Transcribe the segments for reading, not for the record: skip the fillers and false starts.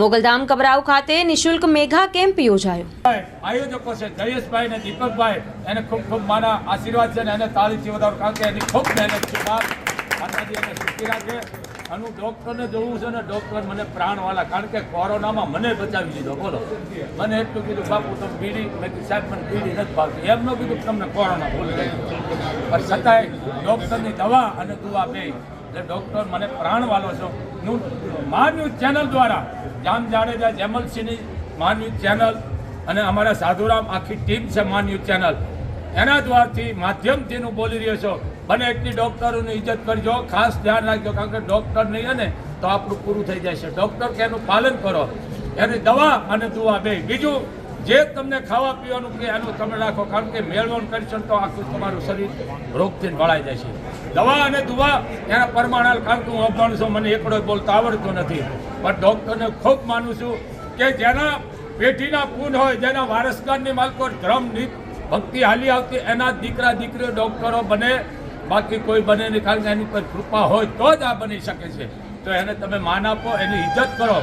મોગલધામ કબરાવ ખાતે નિઃશુલ્ક મેઘા કેમ્પ યોજાયો। આયોજકો છે જયેશભાઈ ને દીપકભાઈ, એને ખૂબ ખૂબ મારા આશીર્વાદ છે ને એને તાળીથી વધારો, કારણ કે એની ખૂબ મહેનત છે। માતાજી એને સુખી રાખે। આનું ડૉક્ટરને જોવું છે ને, ડૉક્ટર મને પ્રાણવાલા, કારણ કે કોરોનામાં મને બચાવી દીધો। બોલો, મને એટલું કીધું બાપુ તમે બીડી, મેં કીધું સાહેબ મને બીડી નથી ભાવતી, એમ ન કીધું તમને કોરોના ભૂલ ગઈ, પણ છતાંય ડૉક્ટરની દવા અને દુઆ બે એટલે ડૉક્ટર મને પ્રાણવાલો છો। હું મા ન્યૂઝ ચેનલ દ્વારા જામ જાડેજા જેમલસિંહની મા ન્યૂઝ ચેનલ અને અમારા સાધુરામ આખી ટીમ છે મા ન્યૂઝ ચેનલ, એના દ્વારથી માધ્યમથી હું બોલી રહ્યો છું। બને એટલી ડૉક્ટરોની ઇજ્જત કરજો, ખાસ ધ્યાન રાખજો, કારણ કે ડૉક્ટર નહીં ને તો આપણું પૂરું થઈ જાય છે। ડૉક્ટર કે એનું પાલન કરો, એની દવા અને દુઆ બે। બીજું જે તમને ખાવા પીવાનું કે એનું તમે રાખો, કારણ કે મેળવણ કરશો તો આખું તમારું શરીર રોગથી ભળાઈ જાય છે। દવા અને દુઆ એના પરમાણાલ, કારણ કે હું અભણ છું, મને એકડો બોલતા આવડતો નથી, પણ ડૉક્ટરને ખૂબ માનું છું કે જેના પેઢીના પૂન હોય, જેના વારસદારની માલકો ધર્મની ભક્તિ હાલી આવતી, એના દીકરા દીકરીઓ ડૉક્ટરો બને, બાકી કોઈ બને નહીં, કારણ કે એની પર કૃપા હોય તો જ આ બની શકે છે। તો એને તમે માન આપો, એની ઇજ્જત કરો।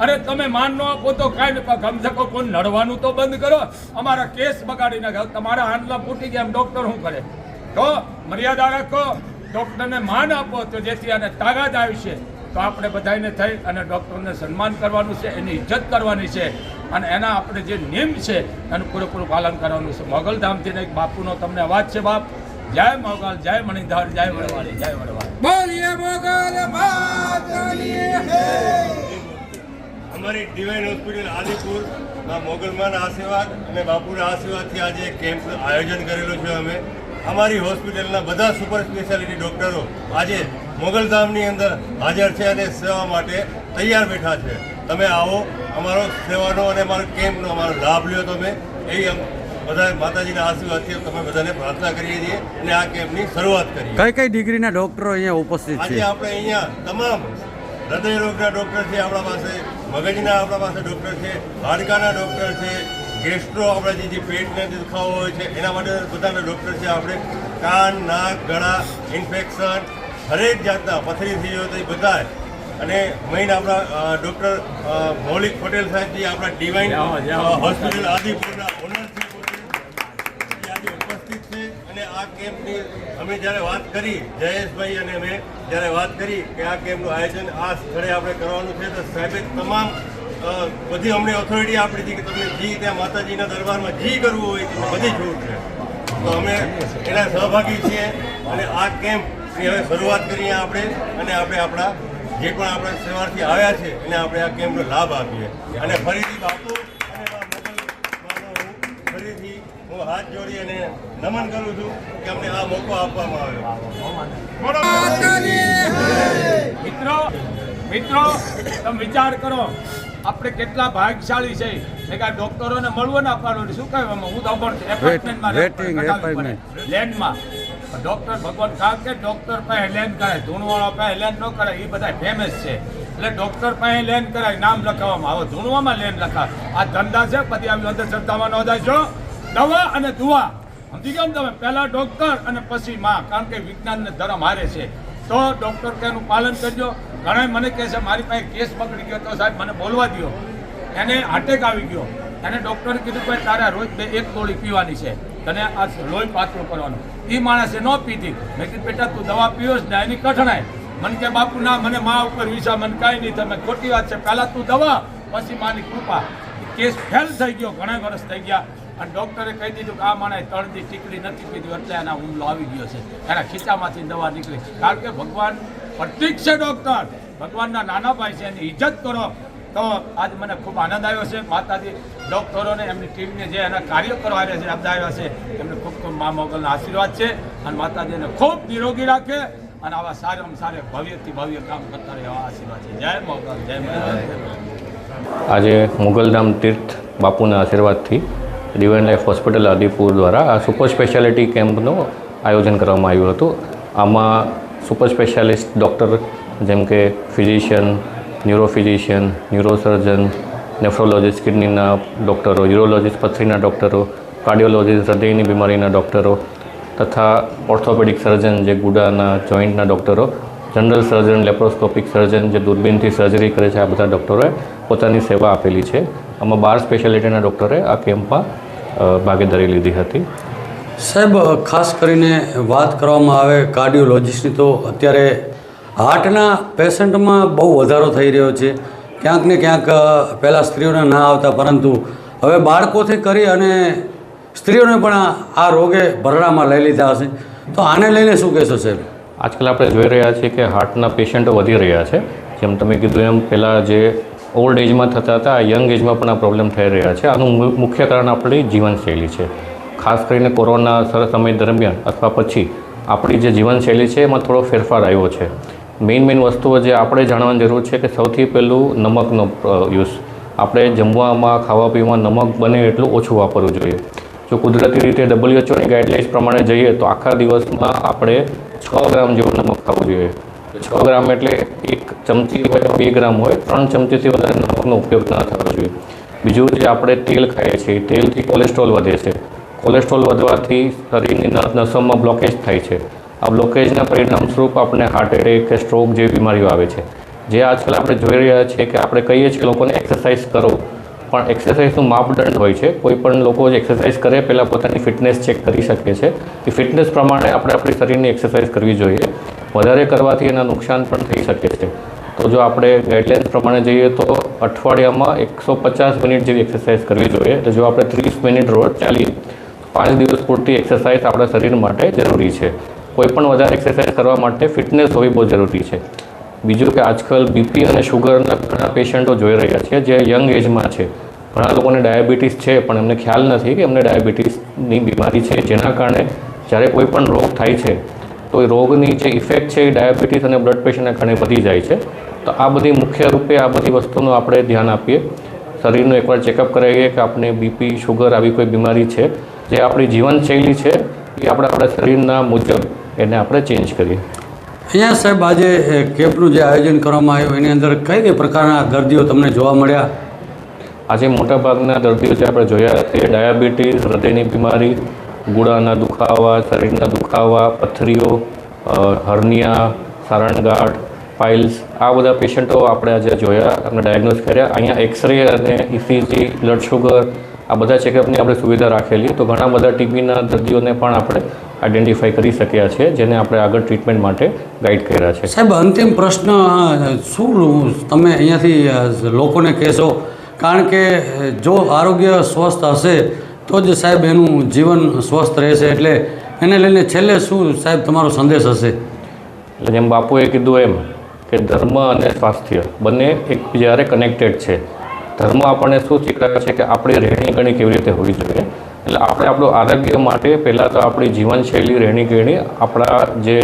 અરે તમે માન ન આપો તો કાંઈ નહીં, ગમ શકો કોઈ નડવાનું તો બંધ કરો। અમારા કેસ બગાડી નાખે, તમારા હાંડલા ફૂટી ગયા એમ ડૉક્ટર શું કરે? તો મર્યાદા રાખો, ડૉક્ટરને માન આપો, તો જેથી આને તાકાત આવી છે। તો આપણે બધાને થઈ અને ડૉક્ટરને સન્માન કરવાનું છે, એની ઇજ્જત કરવાની છે, અને એના આપણે જે નિયમ છે એનું પૂરેપૂરું પાલન કરવાનું છે। મોગલધામથી એક બાપુનો તમને અવાજ છે। બાપ જય મોગલ, જય મણિધર, જય વડવાળી, જય વડવાળી, બોલીએ મોગલ માતાની જય। અમારી ડિવાઇન હોસ્પિટલ આદિપુર મોગલમાના આશીર્વાદ અને બાપુના આશીર્વાદથી આજે કેમ્પનું આયોજન કરેલું છે। અમે અમારી હોસ્પિટલના બધા સુપર સ્પેશિયાલિટી ડૉક્ટરો આજે મોગલધામની અંદર હાજર છે અને સેવા માટે તૈયાર બેઠા છે। તમે આવો, અમારો સેવાનો અને અમારો કેમ્પનો અમારો લાભ લ્યો તમે, એવી બધા માતાજીના આશીર્વાદથી તમે બધાને પ્રાર્થના કરીએ છીએ અને આ કેમ્પની શરૂઆત કરીએ। કઈ કઈ ડિગ્રીના ડૉક્ટરો અહીંયા ઉપસ્થિત છે? આજે આપણે અહીંયા તમામ હૃદય રોગના ડૉક્ટર છે આપણા પાસે, મગજના આપણા પાસે ડૉક્ટર છે, હાડકાના ડૉક્ટર છે, ગેસ્ટ્રો આપણે જે પેટને દુખાવો હોય છે એના માટે બધાના ડૉક્ટર છે આપણે, કાન, નાક, ગળા ઇન્ફેક્શન, હરેક જાતના પથરી થઈ હોય તો એ બધા, અને મેઇન આપણા ડૉક્ટર મૌલિક પટેલ સાહેબ જે આપણા ડિવાઇન હોસ્પિટલ આદિપુરના ઓનર છે, આજે ઉપસ્થિત છે। અને આ કેમ્પની અમે જ્યારે વાત કરી, જયેશભાઈ અને મેં જ્યારે વાત કરી કે આ કેમ્પનું આયોજન આ સ્થળે આપણે કરવાનું છે, તો સાહેબે તમામ બધી અમને ઓથોરિટી આપી હતી કે તમને જી ત્યાં માતાજીના દરબારમાં જી કરવું હોય તો બધી છૂટ છે। તો અમે એના સહભાગી છીએ અને આ કેમ્પની હવે શરૂઆત કરીએ આપણે, અને આપણે આપણા જે પણ આપણે સવારથી આવ્યા છે એને આપણે આ કેમ્પનો લાભ આપીએ। અને ફરીથી બાપુ અને ફરીથી હું હાથ જોડી અને નમન કરું છું કે અમને આ મોકો આપવામાં આવ્યો। મિત્રો તમે વિચાર કરો, આપણે કેટલા ભાગ્યશાળી છે કે આ ડૉક્ટરોને મળવું ને આપવાનું, શું કહેવામાં હું તો અભણ છું, એપાર્ટમેન્ટમાં લેન્ડમાં ડૉક્ટર ભગવાન, કારણ કે ડૉક્ટર પાસે લેન્ડ કરાય, ધૂણવાળો પાસે લેન્ડ ન કરાય, એ બધા ફેમસ છે, એટલે ડૉક્ટર પાસે લેન્ડ કરાય, નામ લખાવવામાં આવે, ધૂણવામાં લેન્ડ લખાય। આ ધંધા છે, બધી આવી અંધશ્રદ્ધામાં નોંધાય છો। દવા અને દુઆ સમજી ગયા ને તમે, પહેલાં ડૉક્ટર અને પછી માં, કારણ કે વિજ્ઞાનને ધર્મ હારે છે। તો ડૉક્ટર કે એનું પાલન કરજો। ઘણા મને કહે છે મારી પાસે કેસ પકડી ગયો તો સાહેબ મને બોલવા દો, એને અટેક આવી ગયો, એને ડૉક્ટરે કીધું કે તારે રોજ 1 ગોળી પીવાની છે, તને આ લોહી પાતળું કરવાનું। એ માણસે ન પીધી, મેં કીધું બેટા તું દવા પીવો જ ને, એની કઠણાય। મને કે બાપુ ના, મને મા ઉપર વિશ્વાસ, મને કાંઈ નહીં, તમે ખોટી વાત છે, પહેલાં તું દવા પછી માની કૃપા। કેસ ફેલ થઈ ગયો, ઘણા વર્ષ થઈ ગયા, અને ડૉક્ટરે કહી દીધું કે આ માણસે 3 દી ટીકડી નથી પીધી એટલે એના હુમલો આવી ગયો છે, એના ખીચામાંથી દવા નીકળી, કારણ કે ભગવાન પ્રતીક છે ડૉક્ટર, ભગવાનના નાના ભાઈ છે, એની ઇજ્જત કરો। તો આજ મને ખૂબ આનંદ આવ્યો છે। માતાજી ડૉક્ટરોને એમની ટીમને જે એના કાર્યકરો આવ્યા છે, આવ્યા છે, એમને ખૂબ ખૂબ મા મોગલના આશીર્વાદ છે, અને માતાજીને ખૂબ નિરોગી રાખે અને આવા સારામાં સારા ભવ્યથી ભવ્ય કામ કરતા રહે એવા આશીર્વાદ છે। જય મોગલ, જય મોગલ। આજે મોગલધામ તીર્થ બાપુના આશીર્વાદથી ડિવાઇન લાઈફ હોસ્પિટલ આદિપુર દ્વારા આ સુપર સ્પેશિયાલિટી કેમ્પનું આયોજન કરવામાં આવ્યું હતું। આમાં સુપર સ્પેશિયાલિસ્ટ ડૉક્ટર જેમ કે ફિઝિશિયન, ન્યુરોફિઝિશિયન, ન્યુરોસર્જન, નેફ્રોલોજીસ્ટ કિડનીના ડૉક્ટરો, યુરોલોજીસ્ટ પથરીના ડૉક્ટરો, કાર્ડિયોલોજીસ્ટ હૃદયની બીમારીના ડૉક્ટરો તથા ઓર્થોપેડિક સર્જન જે ગુડાના જોઈન્ટના ડૉક્ટરો જનરલ સર્જન, લેપ્રોસ્કોપિક સર્જન, જે દૂરબીનથી સર્જરી કરે છે, આ બધા ડૉક્ટરોએ પોતાની સેવા આપેલી છે. આમાં 12 સ્પેશિયાલિટીના ડૉક્ટરે આ કેમ્પમાં ભાગીદારી લીધી હતી. સાહેબ, ખાસ કરીને વાત કરવામાં આવે કાર્ડિયોલોજિસ્ટની, તો અત્યારે હાર્ટના પેશન્ટમાં બહુ વધારો થઈ રહ્યો છે. ક્યાંક ને ક્યાંક પહેલાં સ્ત્રીઓને ના આવતા, પરંતુ હવે બાળકોથી કરી અને સ્ત્રીઓને પણ આ રોગે ભરડામાં લઈ લીધા હશે. તો આને લઈને શું કહેશો સાહેબ? આજકાલ આપણે જોઈ રહ્યા છીએ કે હાર્ટના પેશન્ટો વધી રહ્યા છે. જેમ તમે કીધું એમ, પહેલાં જે ઓલ્ડ એજમાં થતા હતા, યંગ એજમાં પણ આ પ્રોબ્લેમ થઈ રહ્યા છે. આનું મુખ્ય કારણ આપણી જીવનશૈલી છે. ખાસ કરીને કોરોના સમય દરમિયાન અથવા પછી આપણી જે જીવનશૈલી છે એમાં થોડો ફેરફાર આવ્યો છે. મેઇન વસ્તુઓ જે આપણે જાણવાની જરૂર છે કે સૌથી પહેલું નમકનો યુઝ. આપણે જમવામાં, ખાવા પીવામાં નમક બને એટલું ઓછું વાપરવું જોઈએ. જો કુદરતી રીતે WHOની ગાઈડલાઇન્સ પ્રમાણે જઈએ તો આખા દિવસમાં આપણે 6 ગ્રામ જેવું નમક ખાવું જોઈએ. 6 ગ્રામ એટલે 1 ચમચી હોય 2 ગ્રામ હોય, 3 ચમચીથી વધારે નમકનો ઉપયોગ ના થવો જોઈએ. બીજું, જે આપણે તેલ ખાઈએ છીએ, તેલથી કોલેસ્ટ્રોલ વધે છે. કોલેસ્ટ્રોલ વધવાથી શરીરની નસોમાં બ્લોકેજ થાય છે. આ બ્લોકેજના પરિણામ સ્વરૂપ આપણે હાર્ટ એટેક કે સ્ટ્રોક જેવી બીમારીઓ આવે છે. જે આજકાલ આપણે જોઈ રહ્યા છીએ કે આપણે કહીએ છીએ લોકોને એક્સરસાઇઝ કરો, પણ એક્સરસાઇઝનું માપદંડ હોય છે. કોઈ પણ લોકો જે એક્સરસાઇઝ કરે પહેલાં પોતાની ફિટનેસ ચેક કરી શકે છે. એ ફિટનેસ પ્રમાણે આપણે આપણી શરીરની એક્સરસાઇઝ કરવી જોઈએ. વધારે કરવાથી એના નુકસાન પણ થઈ શકે છે. તો જો આપણે ગાઈડલાઇન્સ પ્રમાણે જઈએ તો અઠવાડિયામાં 150 મિનિટ જેવી એક્સરસાઇઝ કરવી જોઈએ. તો જો આપણે 30 મિનિટ રોજ ચાલીએ, 5 દિવસ પૂરતી એક્સરસાઇઝ આપણા શરીર માટે જરૂરી છે. કોઈ પણ વધારે એક્સરસાઇઝ કરવા માટે ફિટનેસ હોવી બહુ જરૂરી છે. બીજું કે આજકાલ બીપી અને શુગરના ઘણા પેશન્ટો જોઈ રહ્યા છે જે યંગ એજમાં છે. ઘણા લોકોને ડાયાબિટીસ છે પણ એમને ખ્યાલ નથી કે એમને ડાયાબિટીસની બીમારી છે, જેના કારણે જ્યારે કોઈ પણ રોગ થાય છે તો એ રોગની જે ઇફેક્ટ છે એ ડાયાબિટીસ અને બ્લડ પ્રેશરના કારણે વધી જાય છે. તો આ બધી મુખ્ય રૂપે આ બધી વસ્તુનું આપણે ધ્યાન આપીએ. શરીરનું એકવાર ચેકઅપ કરાવીએ કે આપણે બીપી, શુગર આવી કોઈ બીમારી છે. જે આપણી જીવનશૈલી છે એ આપણા શરીરના મુજબ એને આપણે ચેન્જ કરીએ. અહીંયા સાહેબ, આજે કેમ્પનું જે આયોજન કરવામાં આવ્યું એની અંદર કઈ કઈ પ્રકારના દર્દીઓ તમને જોવા મળ્યા? આજે મોટાભાગના દર્દીઓ જે આપણે જોયા તે ડાયાબિટીસ, હૃદયની બીમારી, ગુડાના દુખાવા, શરીરના દુખાવા, પથરીઓ, હર્નિયા, સારણગાંઠ, પાઇલ્સ, આ બધા પેશન્ટો આપણે આજે જોયા અને ડાયગ્નોઝ કર્યા. અહીંયા એક્સરે અને ECG, બ્લડ શુગર, આ બધા ચેકઅપની આપણે સુવિધા રાખેલી. તો ઘણા બધા TBના દર્દીઓને પણ આપણે આઈડેન્ટિફાઈ કરી શક્યા છે, જેને આપણે આગળ ટ્રીટમેન્ટ માટે ગાઈડ કર્યા છે. સાહેબ, અંતિમ પ્રશ્ન શું તમે અહીંયાથી લોકોને કહેશો? કારણ કે જો આરોગ્ય સ્વસ્થ હશે તો જ સાહેબ એનું જીવન સ્વસ્થ રહેશે. એટલે એને લઈને છેલ્લે શું સાહેબ તમારો સંદેશ હશે? એટલે જેમ બાપુએ કીધું એમ કે ધર્મ અને સ્વાસ્થ્ય બંને એકબીજા કનેક્ટેડ છે. ધર્મ આપણને શું શીખવે છે કે આપણી રહેણીકરણી કેવી રીતે હોવી જોઈએ. એટલે આપણે આપણું આરોગ્ય માટે પહેલાં તો આપણી જીવનશૈલી, રહેણીકરણી આપણા જે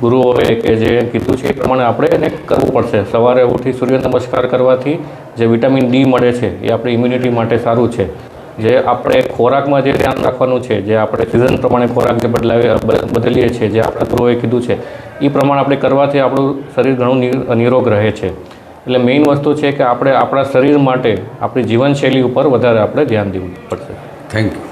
ગુરુઓએ કે જે કીધું છે એ પ્રમાણે આપણે એને કરવું પડશે. સવારે ઉઠી સૂર્ય નમસ્કાર કરવાથી જે વિટામિન D મળે છે એ આપણી ઇમ્યુનિટી માટે સારું છે. જે આપણે ખોરાકમાં જે ધ્યાન રાખવાનું છે, જે આપણે સિઝન પ્રમાણે ખોરાક જે બદલીએ છીએ, જે આપણા ગુરુઓએ કીધું છે એ પ્રમાણે આપણે કરવાથી આપણું શરીર ઘણું નિરોગ રહે છે. એટલે મેઇન વસ્તુ છે કે આપણે આપણા શરીર માટે આપણી જીવનશૈલી ઉપર વધારે આપણે ધ્યાન દેવું પડશે. Thank you.